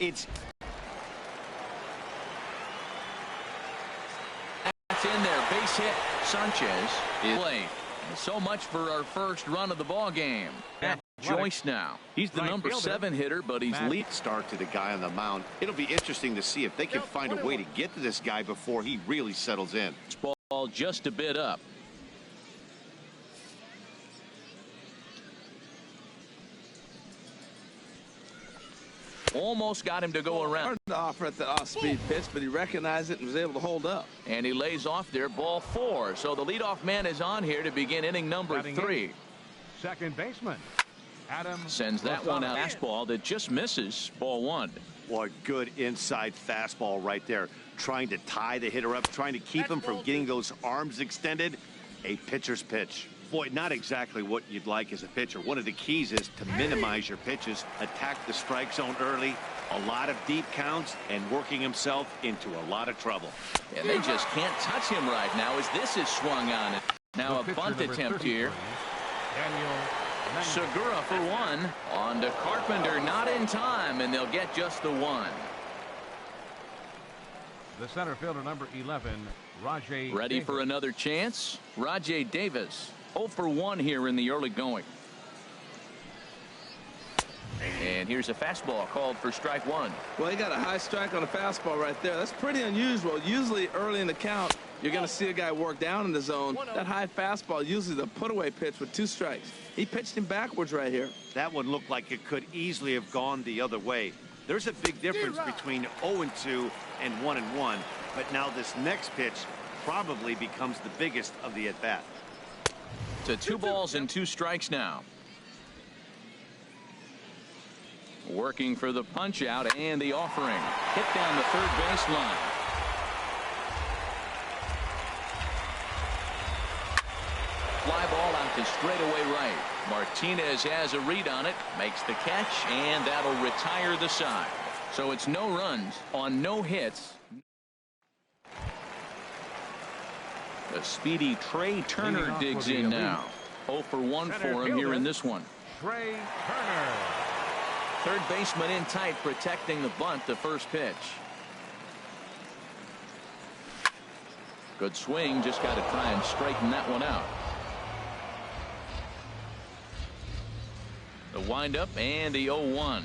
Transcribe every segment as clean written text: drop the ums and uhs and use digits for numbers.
It's in there, base hit. Sanchez is played. So much for our first run of the ball game. Joyce now. He's the number 7 hitter, but he's lead start to the guy on the mound. It'll be interesting to see if they can find a way to get to this guy before he really settles in. Ball just a bit up. Almost got him to go around. Hard to offer at the off-speed pitch, but he recognized it and was able to hold up. And he lays off there, ball 4. So the leadoff man is on here to begin inning number 3. Second baseman Adam sends that one out. Fastball that just misses, ball 1. Boy, good inside fastball right there. Trying to tie the hitter up, trying to keep him from getting those arms extended. A pitcher's pitch. Boy, not exactly what you'd like as a pitcher. One of the keys is to minimize your pitches, attack the strike zone early, a lot of deep counts, and working himself into a lot of trouble. And they just can't touch him right now as this is swung on. Now a bunt attempt here. Segura for 1. On to Carpenter, not in time, and they'll get just the 1. The center fielder, number 11, Rajay Ready Davis. for another chance? Rajay Davis. 0 for 1 here in the early going. And here's a fastball called for strike 1. Well, he got a high strike on a fastball right there. That's pretty unusual. Usually early in the count, you're going to see a guy work down in the zone. That high fastball, usually the put-away pitch with 2 strikes. He pitched him backwards right here. That one looked like it could easily have gone the other way. There's a big difference between 0-2 and 1-1. But now this next pitch probably becomes the biggest of the at-bat. To 2 balls and 2 strikes now. Working for the punch out and the offering. Hit down the third base line. Fly ball out to straightaway right. Martinez has a read on it, makes the catch, and that'll retire the side. So it's no runs on no hits. The speedy Trey Turner digs in now. 0 for 1 for him here in this one. Trey Turner. Third baseman in tight, protecting the bunt, the first pitch. Good swing, just got to try and straighten that one out. The windup and the 0-1.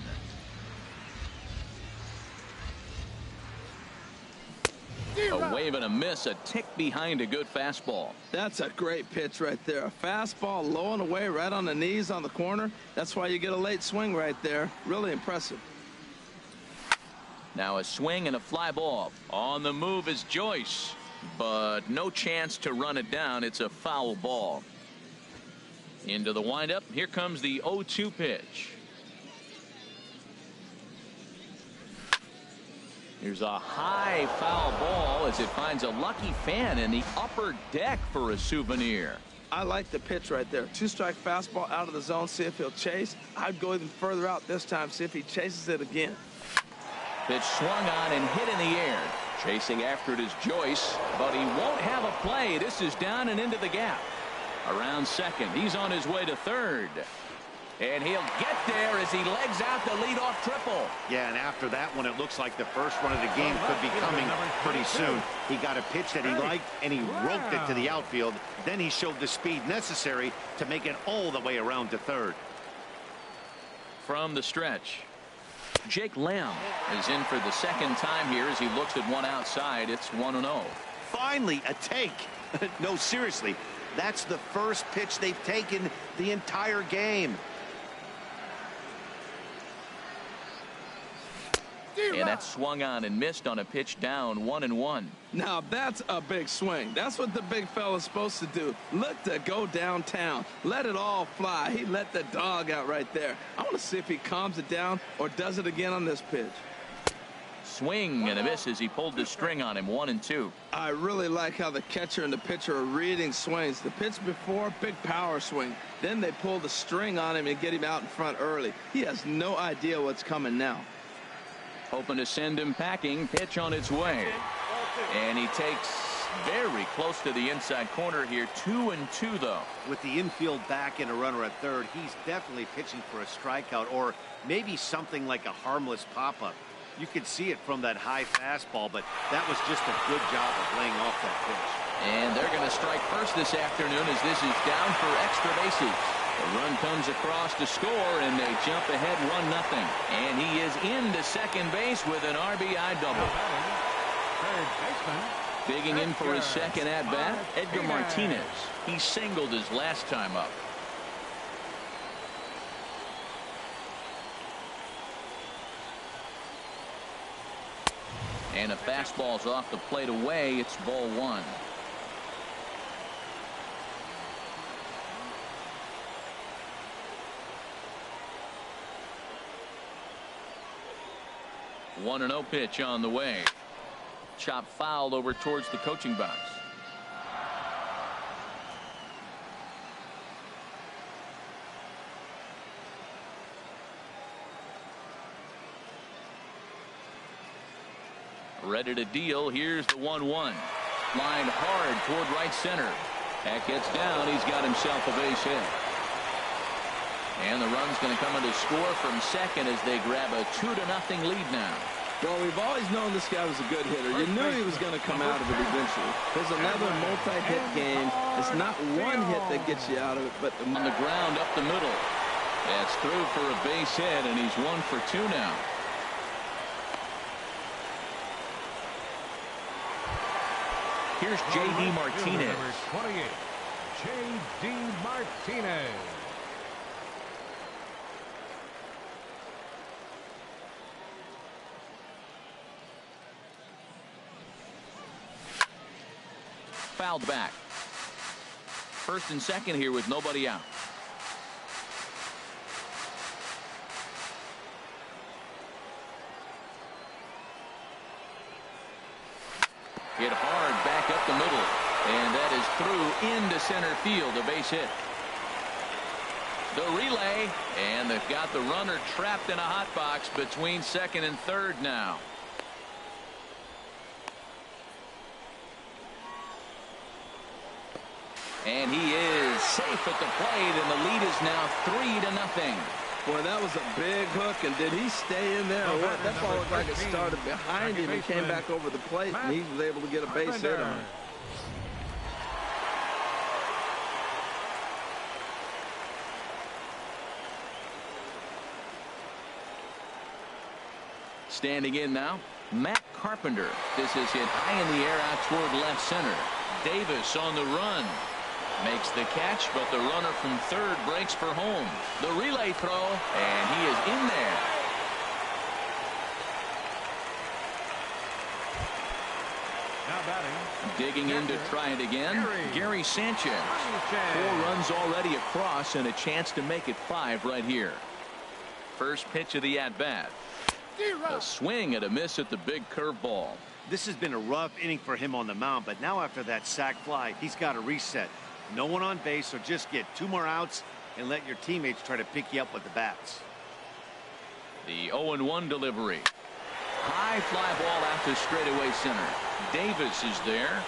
A wave and a miss, a tick behind a good fastball. That's a great pitch right there. A fastball low and away right on the knees on the corner. That's why you get a late swing right there. Really impressive. Now a swing and a fly ball. On the move is Joyce, but no chance to run it down. It's a foul ball. Into the windup. Here comes the 0-2 pitch. Here's a high foul ball as it finds a lucky fan in the upper deck for a souvenir. I like the pitch right there. 2-strike fastball out of the zone. See if he'll chase. I'd go even further out this time. See if he chases it again. Pitch swung on and hit in the air. Chasing after it is Joyce, but he won't have a play. This is down and into the gap. Around second. He's on his way to third. And he'll get there as he legs out the leadoff triple. Yeah, and after that one, it looks like the first run of the game could be coming pretty soon. He got a pitch that he liked, and he roped it to the outfield. Then he showed the speed necessary to make it all the way around to third. From the stretch, Jake Lamb is in for the second time here as he looks at one outside. It's 1-0. Finally, a take. No, seriously, that's the first pitch they've taken the entire game. And that swung on and missed on a pitch down 1-1. Now that's a big swing. That's what the big fella's supposed to do. Look to go downtown. Let it all fly. He let the dog out right there. I want to see if he calms it down or does it again on this pitch. Swing and a miss as he pulled the string on him. 1-2. I really like how the catcher and the pitcher are reading swings. The pitch before, big power swing. Then they pull the string on him and get him out in front early. He has no idea what's coming now. Hoping to send him packing. Pitch on its way. And he takes very close to the inside corner here. 2-2 though. With the infield back and a runner at third, he's definitely pitching for a strikeout or maybe something like a harmless pop-up. You could see it from that high fastball, but that was just a good job of laying off that pitch. And they're going to strike first this afternoon as this is down for extra bases. The run comes across to score, and they jump ahead 1-0. And he is into second base with an RBI double. Third baseman. Digging in for his second at-bat, Edgar Martinez. He singled his last time up. And a fastball's off the plate away. It's ball one. One and 0 pitch on the way. Chop fouled over towards the coaching box. Ready to deal. Here's the 1-1. Line hard toward right center. That gets down. He's got himself a base hit. And the run's going to come in to score from second as they grab a 2-0 lead now. Well, we've always known this guy was a good hitter. You knew he was going to come out of it eventually. There's another multi-hit game. It's not one hit that gets you out of it, but on the ground up the middle. That's through for a base hit, and he's 1 for 2 now. Here's J.D. Martinez. Number 28, J.D. Martinez. Fouled back. First and second here with nobody out. Hit hard back up the middle, and that is through into center field, a base hit. The relay, and they've got the runner trapped in a hot box between second and third now. And he is safe at the plate, and the lead is now 3-0. boy, that was a big hook, and did he stay in there or what? That ball looked like it started behind him and came back over the plate, and he was able to get a base hit on it. Standing in now, Matt Carpenter. This is hit high in the air out toward left center. Davis on the run. Makes the catch, but the runner from third breaks for home. The relay throw, and he is in there. Now batting. Digging in to try it again, Gary Sanchez. 4 runs already across and a chance to make it 5 right here. First pitch of the at-bat. A swing and a miss at the big curveball. This has been a rough inning for him on the mound, but now after that sac fly, he's got to reset. No one on base, so just get 2 more outs and let your teammates try to pick you up with the bats. The 0-1 delivery. High fly ball out to straightaway center. Davis is there.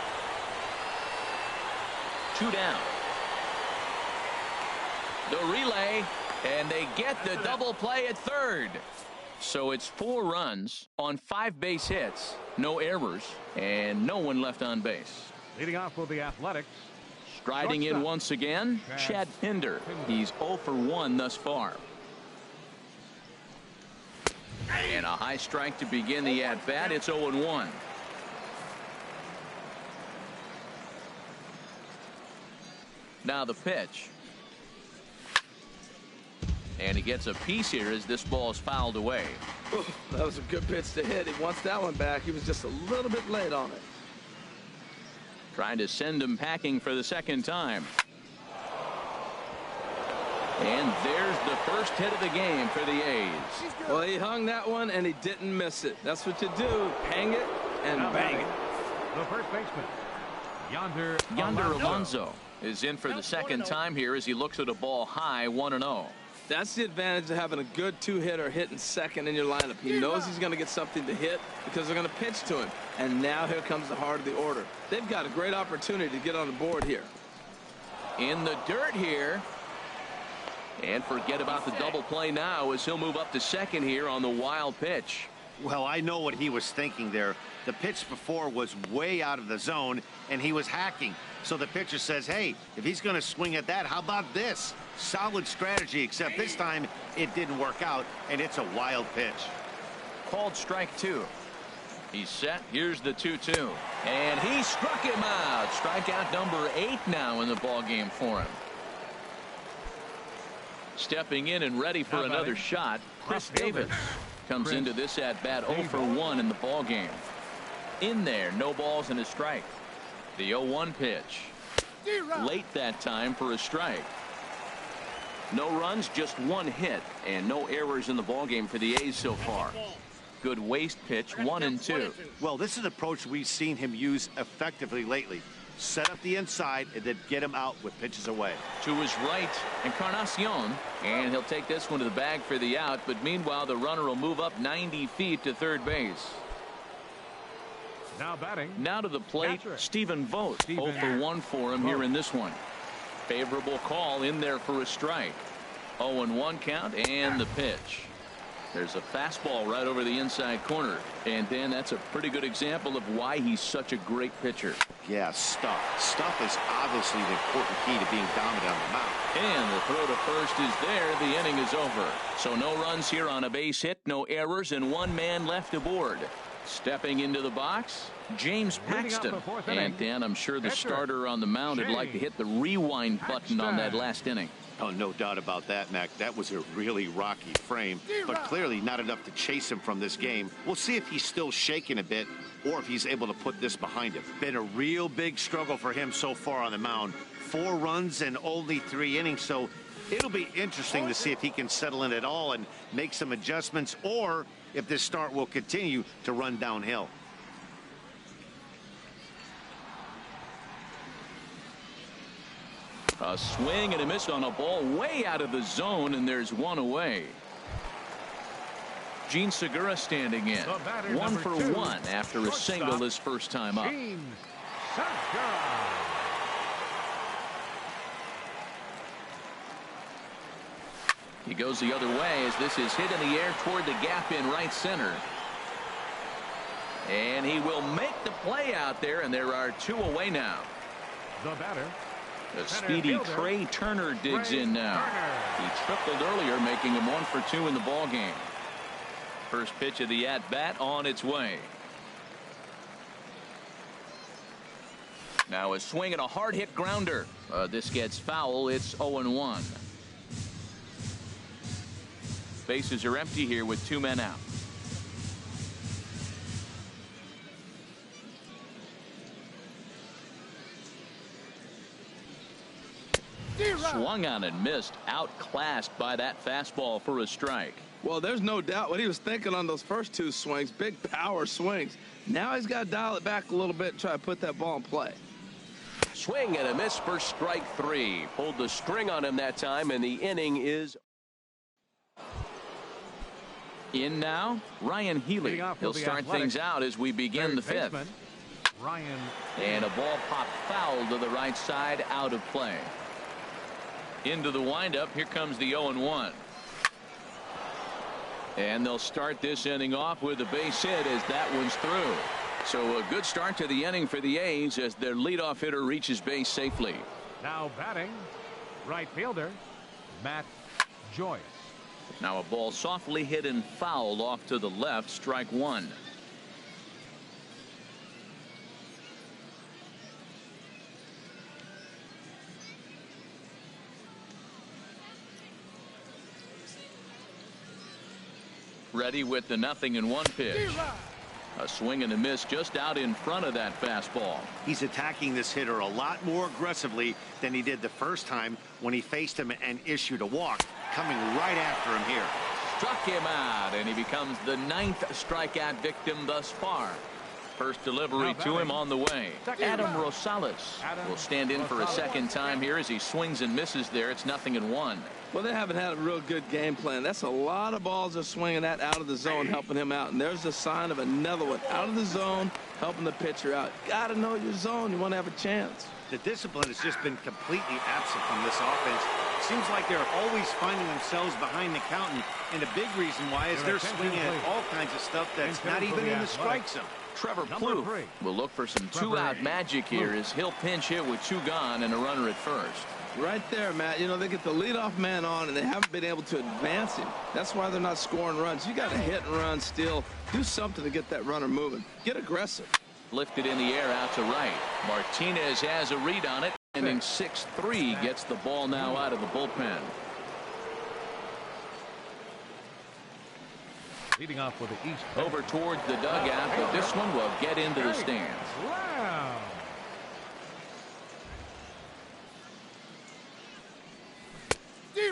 2 down. The relay, and they get the double play at third. So it's 4 runs on 5 base hits, no errors, and no one left on base. Leading off with the Athletics. Striding in once again, Chad Pinder. He's 0 for 1 thus far. And a high strike to begin the at-bat. It's 0-1. Now the pitch. And he gets a piece here as this ball is fouled away. Ooh, that was a good pitch to hit. He wants that one back. He was just a little bit late on it. Trying to send him packing for the second time. And there's the first hit of the game for the A's. Well, he hung that one and he didn't miss it. That's what you do. Hang it and bang it. The first baseman, Yonder Alonso is in for the second time here as he looks at a ball high 1-0. That's the advantage of having a good 2-hitter hitting second in your lineup. He knows he's going to get something to hit because they're going to pitch to him. And now here comes the heart of the order. They've got a great opportunity to get on the board here. In the dirt here. And forget about the double play now as he'll move up to second here on the wild pitch. Well, I know what he was thinking there. The pitch before was way out of the zone, and he was hacking. So the pitcher says, hey, if he's going to swing at that, how about this? Solid strategy, except this time it didn't work out, and it's a wild pitch. Called strike 2. He's set. Here's the 2-2. And he struck him out. Strikeout number 8 now in the ballgame for him. Stepping in and ready for another shot, Chris Davis comes into this at bat 0 for 1 in the ballgame. In there, no balls and a strike. The 0-1 pitch. Late that time for a strike. No runs, just 1 hit, and no errors in the ballgame for the A's so far. Good waste pitch, 1-2. Well, this is an approach we've seen him use effectively lately. Set up the inside and then get him out with pitches away. To his right, Encarnacion, and he'll take this one to the bag for the out, but meanwhile the runner will move up 90 feet to third base. Now batting. Now to the plate, Stephen Vogt. 0 for 1 for him here in this one. Favorable call in there for a strike. 0-1 count and the pitch. There's a fastball right over the inside corner. And Dan, that's a pretty good example of why he's such a great pitcher. Yeah, stuff. Stuff is obviously the important key to being dominant on the mound. And the throw to first is there. The inning is over. So no runs here on a base hit, no errors, and 1 man left aboard. Stepping into the box, James Paxton. And Dan, I'm sure the starter on the mound would like to hit the rewind button on that last inning. Oh, no doubt about that, Mac. That was a really rocky frame, but clearly not enough to chase him from this game. We'll see if he's still shaking a bit or if he's able to put this behind him. Been a real big struggle for him so far on the mound. 4 runs and only 3 innings, so it'll be interesting to see if he can settle in at all and make some adjustments, or if this start will continue to run downhill. A swing and a miss on a ball way out of the zone, and there's 1 away. Gene Segura standing in. 1 for 1 after a single his first time up. He goes the other way as this is hit in the air toward the gap in right center. And he will make the play out there, and there are 2 away now. The batter. The speedy Trey Turner digs in now. He tripled earlier, making him 1 for 2 in the ball game. First pitch of the at-bat on its way. Now a swing and a hard hit grounder. This gets foul. It's 0-1. Bases are empty here with 2 men out. Swung on and missed. Outclassed by that fastball for a strike. Well, there's no doubt what he was thinking on those first 2 swings. Big power swings. Now he's got to dial it back a little bit and try to put that ball in play. Swing and a miss for strike 3. Pulled the string on him that time, and the inning is in now. Ryan Healy. He'll start things out as we begin the 5th. And a ball popped foul to the right side, out of play. Into the windup. Here comes the 0-1. And they'll start this inning off with a base hit as that one's through. So a good start to the inning for the A's as their leadoff hitter reaches base safely. Now batting, right fielder, Matt Joyce. Now a ball softly hit and fouled off to the left. Strike 1. Ready with the 0-1 pitch. A swing and a miss just out in front of that fastball. He's attacking this hitter a lot more aggressively than he did the first time when he faced him and issued a walk. Coming right after him here. Struck him out, and he becomes the 9th strikeout victim thus far. First delivery to him on the way. Adam Rosales will stand in for a second time here as he swings and misses there. It's 0-1. Well, they haven't had a real good game plan. That's a lot of balls they're swinging at out of the zone, helping him out. And there's the sign of another one out of the zone, helping the pitcher out. Got to know your zone. You want to have a chance. The discipline has just been completely absent from this offense. Seems like they're always finding themselves behind the count, and a big reason why is they're swinging at all kinds of stuff that's not even in the strike zone. Trevor Plouffe will look for some two-out magic here as he'll pinch hit with 2 gone and a runner at first. Right there, Matt. You know, they get the leadoff man on, and they haven't been able to advance him. That's why they're not scoring runs. You got to hit and run still. Do something to get that runner moving. Get aggressive. Lifted in the air out to right. Martinez has a read on it. Inning 6-3 gets the ball now out of the bullpen. Leading off with the East. Over towards the dugout, but this one will get into the stands. Wow.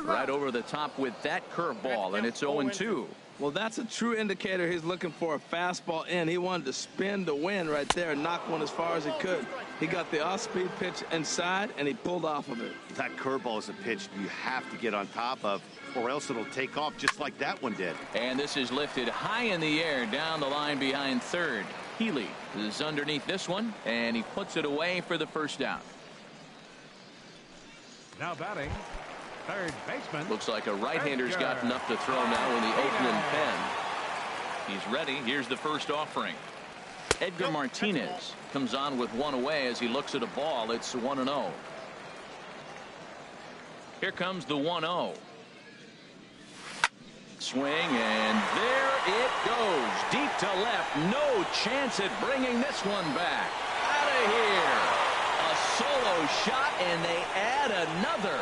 Right over the top with that curveball, and it's 0-2. Well, that's a true indicator he's looking for a fastball in. He wanted to spin to win right there and knock one as far as he could. He got the off-speed pitch inside, and he pulled off of it. That curveball is a pitch you have to get on top of, or else it'll take off just like that one did. And this is lifted high in the air down the line behind third. Healy is underneath this one, and he puts it away for the first out. Now batting, third baseman. Looks like a right-hander's got enough to throw now in the Oakland pen. He's ready. Here's the first offering. Edgar Martinez comes on with one away as he looks at a ball. It's 1-0. Here comes the 1-0. Swing, and there it goes. Deep to left. No chance at bringing this one back. Out of here. A solo shot, and they add another.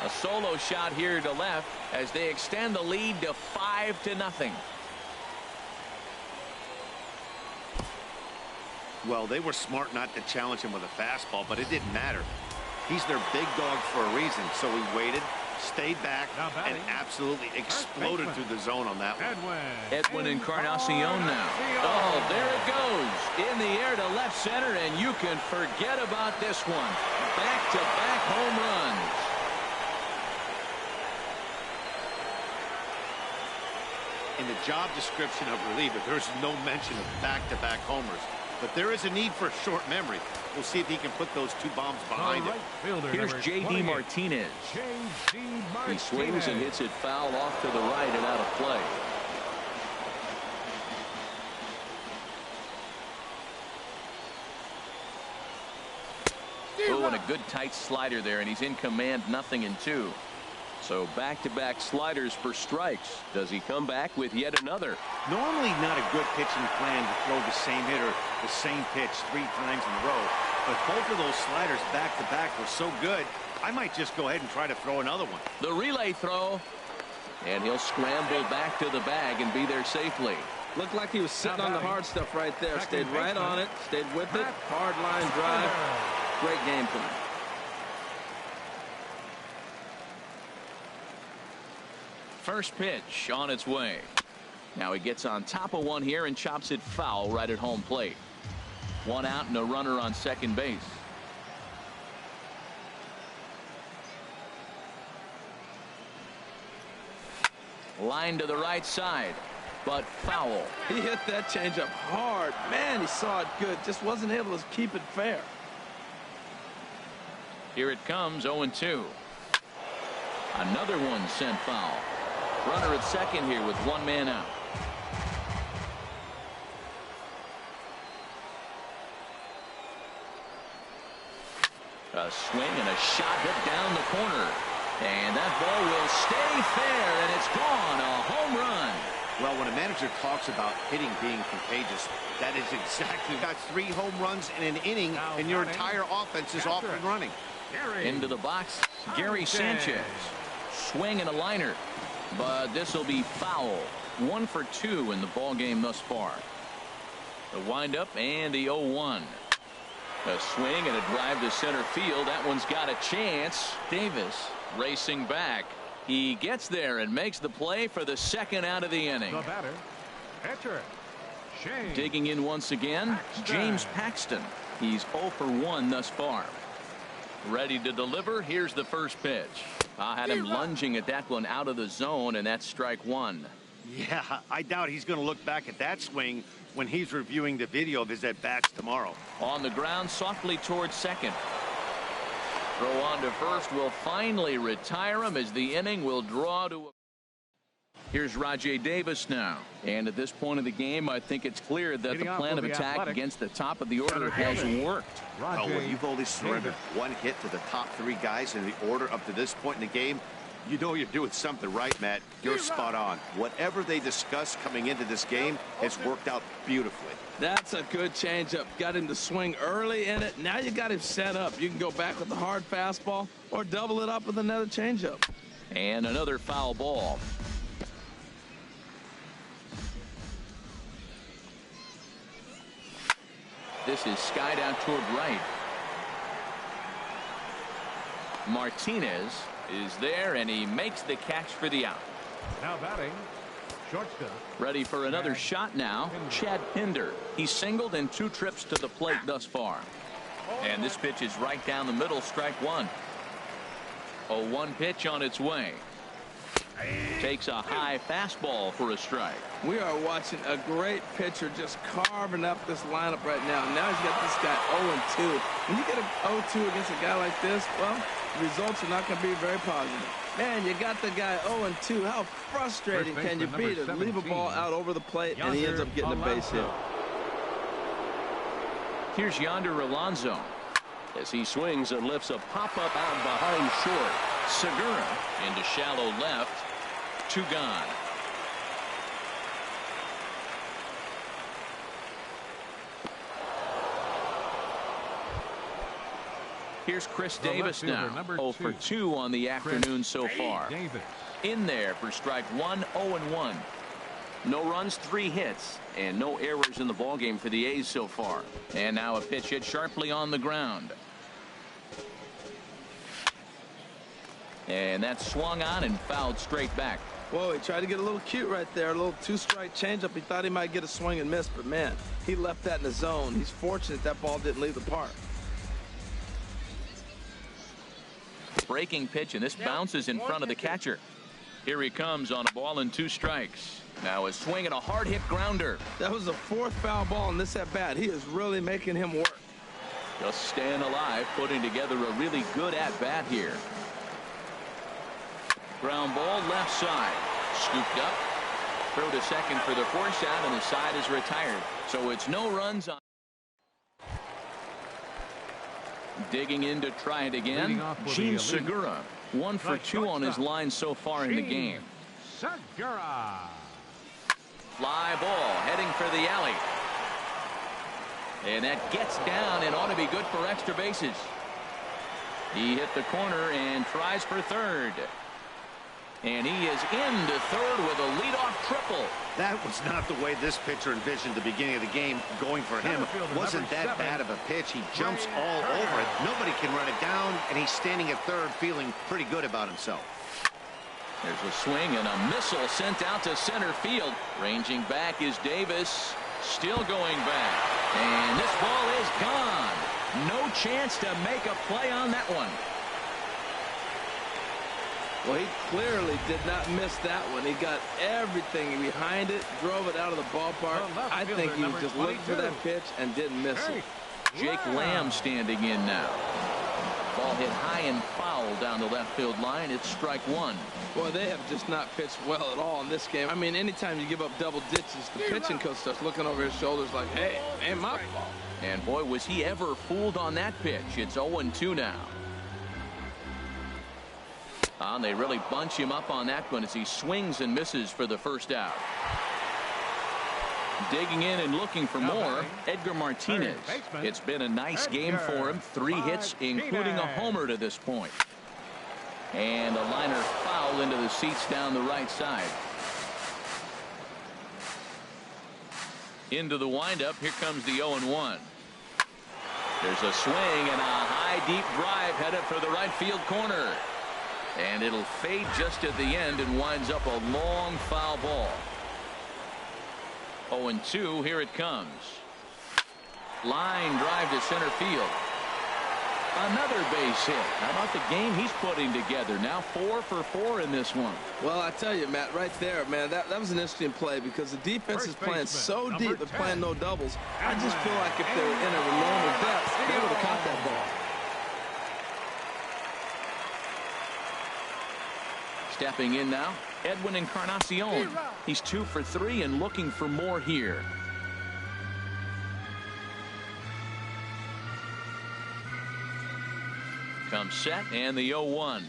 A solo shot here to left as they extend the lead to 5-0. Well, they were smart not to challenge him with a fastball, but it didn't matter. He's their big dog for a reason, so he waited, stayed back, and absolutely exploded through the zone on that one. Edwin Encarnacion now. Oh, there it goes. In the air to left center, and you can forget about this one. Back-to-back home runs. In the job description of reliever, there's no mention of back-to-back homers. But there is a need for short memory. We'll see if he can put those 2 bombs behind him. Here's J.D. Martinez. He swings and hits it foul off to the right and out of play. Oh, and a good tight slider there, and he's in command, 0-2. So back-to-back sliders for strikes. Does he come back with yet another? Normally not a good pitching plan to throw the same hitter the same pitch 3 times in a row. But both of those sliders back-to-back were so good, I might just go ahead and try to throw another one. The relay throw. And he'll scramble back to the bag and be there safely. Looked like he was sitting on the hard stuff right there. Stayed right on it. Stayed with it. Hard line drive. Great game plan. First pitch on its way. Now he gets on top of one here and chops it foul right at home plate. 1 out and a runner on second base. Line to the right side, but foul. He hit that changeup hard. Man, he saw it good. Just wasn't able to keep it fair. Here it comes, 0-2. Another one sent foul. Runner at second here with 1 man out. A swing and a shot hit down the corner. And that ball will stay fair, and it's gone. A home run. Well, when a manager talks about hitting being contagious, that is exactly. Got 3 home runs in an inning, and your entire offense is off and running. Into the box, Gary Sanchez. Swing and a liner. But this will be foul. 1 for 2 in the ball game thus far. The windup and the 0-1. A swing and a drive to center field. That one's got a chance. Davis racing back. He gets there and makes the play for the 2nd out of the inning. The batter, pitcher, Shane. Digging in once again, James Paxton. He's 0 for 1 thus far. Ready to deliver. Here's the first pitch. I had him lunging at that one out of the zone, and that's strike 1. Yeah, I doubt he's going to look back at that swing when he's reviewing the video of his at-bats tomorrow. On the ground, softly towards second. Throw on to first will finally retire him as the inning will draw to a... Here's Rajay Davis now. And at this point of the game, I think it's clear that the plan of attack against the top of the order has worked. Oh, well, you've only surrendered one hit to the top three guys in the order up to this point in the game. You know you're doing something right, Matt. You're spot on. Whatever they discussed coming into this game has worked out beautifully. That's a good changeup. Got him to swing early in it. Now you got him set up. You can go back with the hard fastball or double it up with another changeup. And another foul ball. This is skied out toward right. Martinez is there, and he makes the catch for the out. Now batting, shortstop. Ready for another shot now, Chad Pinder. He's singled in 2 trips to the plate thus far. And this pitch is right down the middle, strike one. 0-1 pitch on its way. Takes a high fastball for a strike. We are watching a great pitcher just carving up this lineup right now. Now he's got this guy 0-2. When you get a 0-2 against a guy like this, well, the results are not going to be very positive. Man, you got the guy 0-2. How frustrating can you be to leave a ball out over the plate and he ends up getting a base hit? Here's Yonder Alonso as he swings and lifts a pop-up out behind short. Segura into shallow left. 2 gone. Here's Chris Davis now. 0 for 2 on the afternoon so far. In there for strike one. 0-1. No runs, 3 hits, and no errors in the ballgame for the A's so far. And now a pitch hit sharply on the ground. And that's swung on and fouled straight back. Whoa, he tried to get a little cute right there. A little 2-strike changeup. He thought he might get a swing and miss, but man, he left that in the zone. He's fortunate that ball didn't leave the park. Breaking pitch, and this bounces in front of the catcher. Here he comes on a ball and 2 strikes. Now a swing and a hard hit grounder. That was the 4th foul ball in this at bat. He is really making him work. Just staying alive, putting together a really good at bat here. Ground ball left side. Scooped up. Throw to second for the force out, and the side is retired. So it's no runs on. Digging in to try it again. Gene Segura. 1 for 2 on his line so far in the game. Segura. Fly ball heading for the alley. And that gets down and ought to be good for extra bases. He hit the corner and tries for third. And he is into third with a leadoff triple. That was not the way this pitcher envisioned the beginning of the game going for him. Wasn't that bad of a pitch. He jumps all over it. Nobody can run it down, and he's standing at third feeling pretty good about himself. There's a swing and a missile sent out to center field. Ranging back is Davis. Still going back. And this ball is gone. No chance to make a play on that one. Well, he clearly did not miss that one. He got everything behind it, drove it out of the ballpark. I think he was just looking for that pitch and didn't miss it. Jake Lamb standing in now. Ball hit high and foul down the left field line. It's strike one. Boy, they have just not pitched well at all in this game. I mean, anytime you give up double ditches, the pitching coach starts looking over his shoulders like, hey, ain't my fault. And boy, was he ever fooled on that pitch. It's 0-2 now. They really bunch him up on that one as he swings and misses for the first out. Digging in and looking for more, Edgar Martinez. It's been a nice game for him. 3 hits, including a homer to this point. And a liner foul into the seats down the right side. Into the windup. Here comes the 0-1. There's a swing and a high deep drive headed for the right field corner. And it'll fade just at the end and winds up a long foul ball. 0-2. Here it comes. Line drive to center field. Another base hit. How about the game he's putting together? Now 4 for 4 in this one. Well, I tell you, Matt, right there, man, that was an interesting play because the defense is playing so deep, they're playing no doubles. I just feel like if they were in a normal depth, they would have caught that ball. Stepping in now, Edwin Encarnacion. He's 2 for 3 and looking for more here. Comes set and the 0-1.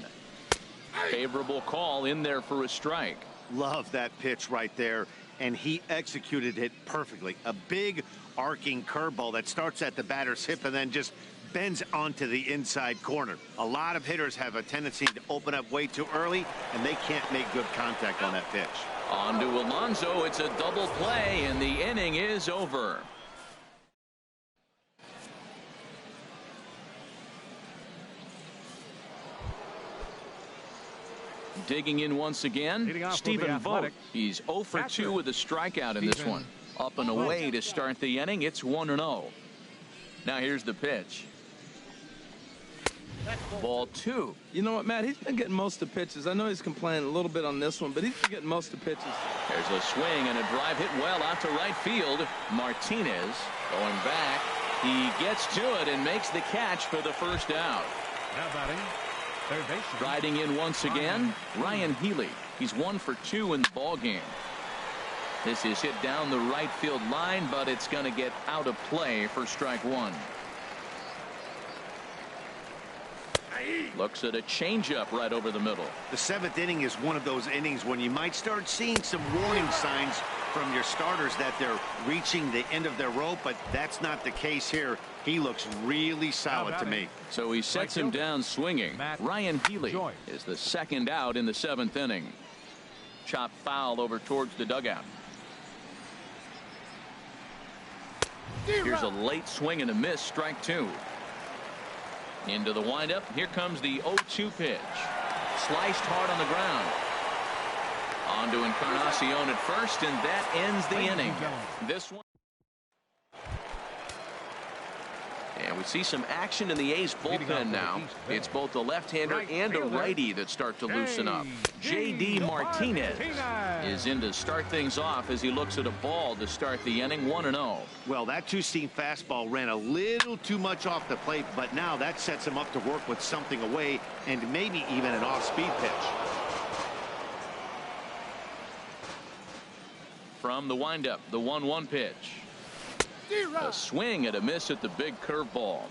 Favorable call in there for a strike. Love that pitch right there, and he executed it perfectly. A big arcing curveball that starts at the batter's hip and then just bends onto the inside corner. A lot of hitters have a tendency to open up way too early, and they can't make good contact on that pitch. On to Alonso. It's a double play, and the inning is over. Digging in once again, Stephen Vogt. He's 0 for 2 with a strikeout in this one. Up and away to start the inning. It's 1-0. Now here's the pitch. Ball 2. You know what, Matt? He's been getting most of the pitches. I know he's complaining a little bit on this one, but he's been getting most of the pitches. There's a swing and a drive hit well out to right field. Martinez going back. He gets to it and makes the catch for the first out. Now batting, third baseman. Riding in once again, Ryan Healy. He's 1 for 2 in the ball game. This is hit down the right field line, but it's going to get out of play for strike 1. Looks at a changeup right over the middle. The 7th inning is one of those innings when you might start seeing some warning signs from your starters that they're reaching the end of their rope, but that's not the case here. He looks really solid to me. So he sets him down swinging. Ryan Healy is the second out in the 7th inning. Chop foul over towards the dugout. Here's a late swing and a miss, strike 2. Into the windup. Here comes the 0-2 pitch. Sliced hard on the ground. On to Encarnacion at first, and that ends the inning. This one. And we see some action in the A's bullpen now. It's both a left-hander and a righty that start to loosen up. J.D. Martinez is in to start things off as he looks at a ball to start the inning. 1-0. Well, that two-seam fastball ran a little too much off the plate, but now that sets him up to work with something away and maybe even an off-speed pitch. From the windup, the 1-1 pitch. A swing and a miss at the big curveball.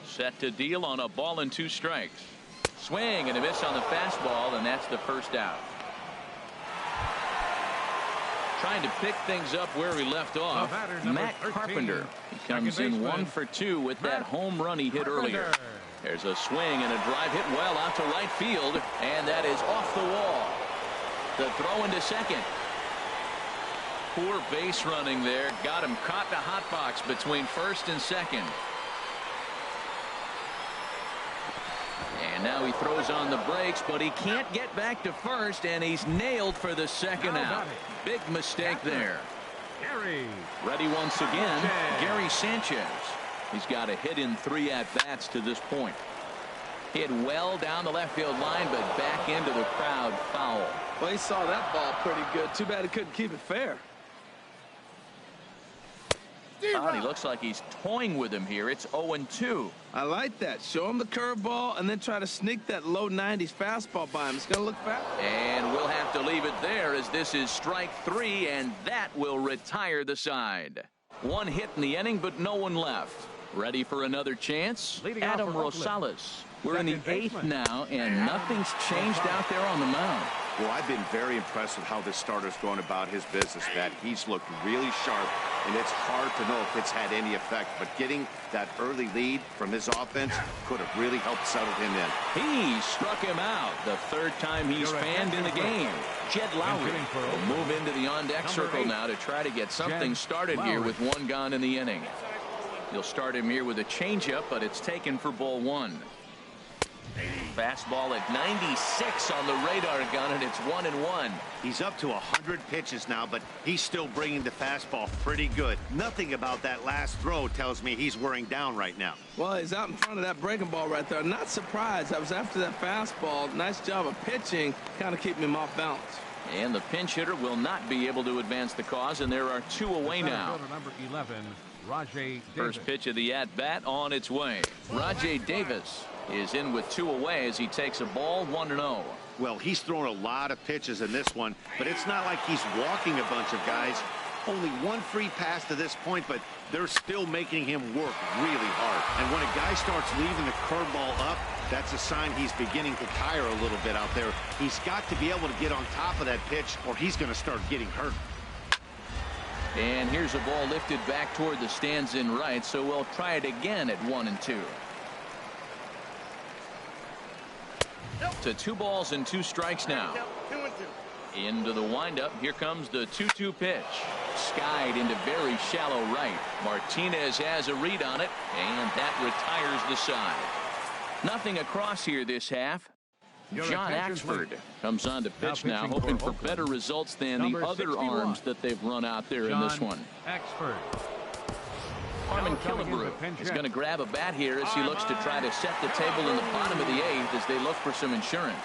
Set to deal on a ball and 2 strikes. Swing and a miss on the fastball, and that's the first out. Trying to pick things up where he left off. Matt Carpenter. He comes in 1 for 2 with that home run he hit earlier. There's a swing and a drive hit well out to right field, and that is off the wall. The throw into second. Poor base running there. Got him caught in a hot box between first and second. And now he throws on the brakes, but he can't get back to first, and he's nailed for the second out. Big mistake there. Ready once again, Gary Sanchez. He's got a hit in 3 at-bats to this point. Hit well down the left field line, but back into the crowd, foul. Well, he saw that ball pretty good. Too bad he couldn't keep it fair. Oh, he looks like he's toying with him here. It's 0-2. I like that. Show him the curveball and then try to sneak that low 90s fastball by him. It's going to look fast. And we'll have to leave it there as this is strike 3, and that will retire the side. 1 hit in the inning, but no one left. Ready for another chance? Adam Rosales. We're in the 8th now, and nothing's changed out there on the mound. Well, I've been very impressed with how this starter's going about his business, Matt. He's looked really sharp, and it's hard to know if it's had any effect. But getting that early lead from his offense could have really helped settle him in. He struck him out the 3rd time he's fanned in the game. Jed Lowry will move into the on-deck circle now to try to get something started here with 1 gone in the inning. He'll start him here with a changeup, but it's taken for ball 1. Fastball at 96 on the radar gun, and it's 1-1. He's up to 100 pitches now, but he's still bringing the fastball pretty good. Nothing about that last throw tells me he's wearing down right now. Well, he's out in front of that breaking ball right there. Not surprised. I was after that fastball. Nice job of pitching, kind of keeping him off balance. And the pinch hitter will not be able to advance the cause, and there are 2 away now. Number 11, Rajay First Davis. pitch of the at-bat on its way. Rajay Davis is in with 2 away as he takes a ball 1-0. Well, he's thrown a lot of pitches in this one, but it's not like he's walking a bunch of guys. Only 1 free pass to this point, but they're still making him work really hard. And when a guy starts leaving the curveball up, that's a sign he's beginning to tire a little bit out there. He's got to be able to get on top of that pitch, or he's going to start getting hurt. And here's a ball lifted back toward the stands in right, so we'll try it again at 1-2. To 2 balls and 2 strikes now. Into the windup. Here comes the 2-2 pitch. Skied into very shallow right. Martinez has a read on it, and that retires the side. Nothing across here this half. John Axford comes on to pitch now, hoping for better results than the other arms that they've run out there in this one. Axford. Harmon Killebrew is going to grab a bat here as he looks to try to set the table in the bottom of the 8th as they look for some insurance.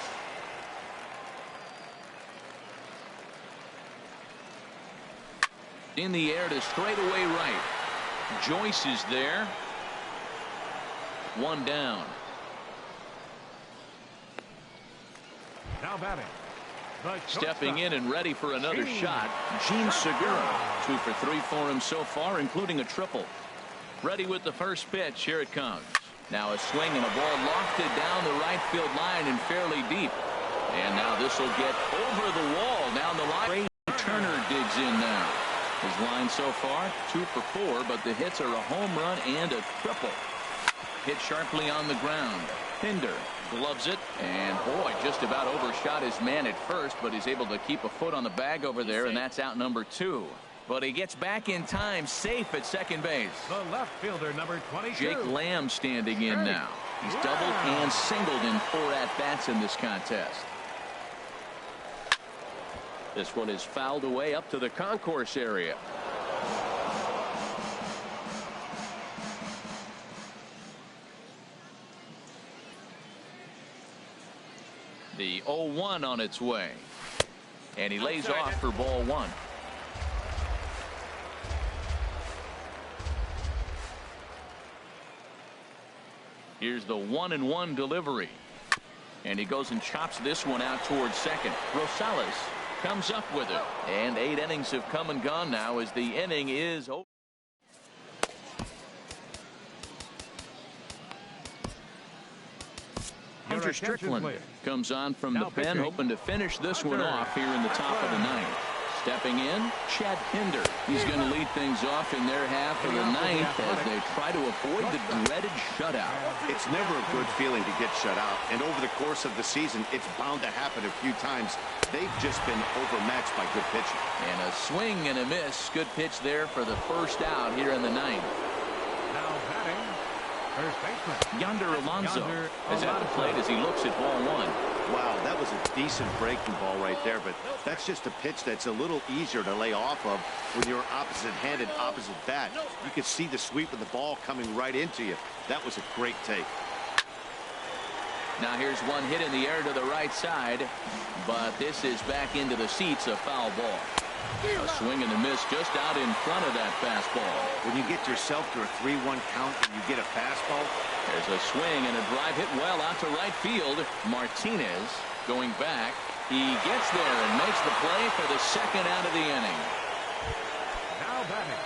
In the air to straightaway right. Joyce is there. 1 down. Now batting. Stepping in and ready for another shot, Gene Segura. 2 for 3 for him so far, including a triple. Ready with the first pitch. Here it comes. Now a swing and a ball lofted down the right field line and fairly deep. And now this will get over the wall down the line. Turner digs in now. His line so far 2 for 4, but the hits are a home run and a triple. Hit sharply on the ground. Pinder gloves it, and boy, just about overshot his man at first, but he's able to keep a foot on the bag over there, and that's out number 2. But he gets back in time, safe at second base. The left fielder, number 22. Jake Lamb standing in now. He's doubled and singled in 4 at-bats in this contest. This one is fouled away up to the concourse area. The 0-1 on its way. And he lays off for ball 1. Here's the 1-1 delivery. And he goes and chops this one out towards second. Rosales comes up with it. And 8 innings have come and gone now as the inning is over. Hunter Strickland comes on from the pen, hoping to finish this one off here in the top of the 9th. Stepping in, Chad Pinder. He's going to lead things off in their half of the 9th as they try to avoid the dreaded shutout. It's never a good feeling to get shut out, and over the course of the season, it's bound to happen a few times. They've just been overmatched by good pitching. And a swing and a miss. Good pitch there for the first out here in the 9th. Now batting, first baseman. Yonder Alonso is at the plate as he looks at ball 1. Wow, that was a decent breaking ball right there, but that's just a pitch that's a little easier to lay off of when you're opposite-handed, opposite bat. You could see the sweep of the ball coming right into you. That was a great take. Now here's one hit in the air to the right side, but this is back into the seats, a foul ball. A swing and a miss just out in front of that fastball. When you get yourself to a 3-1 count and you get a fastball. There's a swing and a drive hit well out to right field. Martinez going back. He gets there and makes the play for the second out of the inning. Now batting.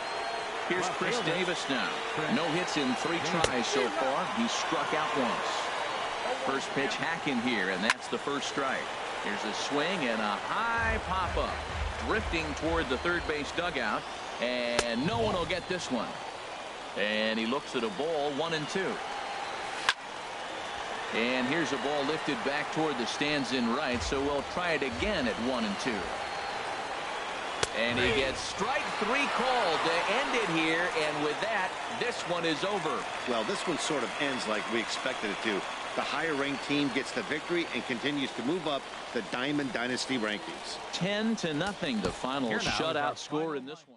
Here's Chris Davis now. No hits in 3 tries so far. He struck out once. First pitch hacking here, and that's the first strike. Here's a swing and a high pop-up. Drifting toward the third base dugout, and no one will get this one. And he looks at a ball, 1-2. And here's a ball lifted back toward the stands in right, so we'll try it again at 1-2. And he gets strike 3 called to end it here, and with that, this one is over. Well, this one sort of ends like we expected it to. The higher-ranked team gets the victory and continues to move up the Diamond Dynasty rankings. 10-0, the final Here now is our shutout score final in this one.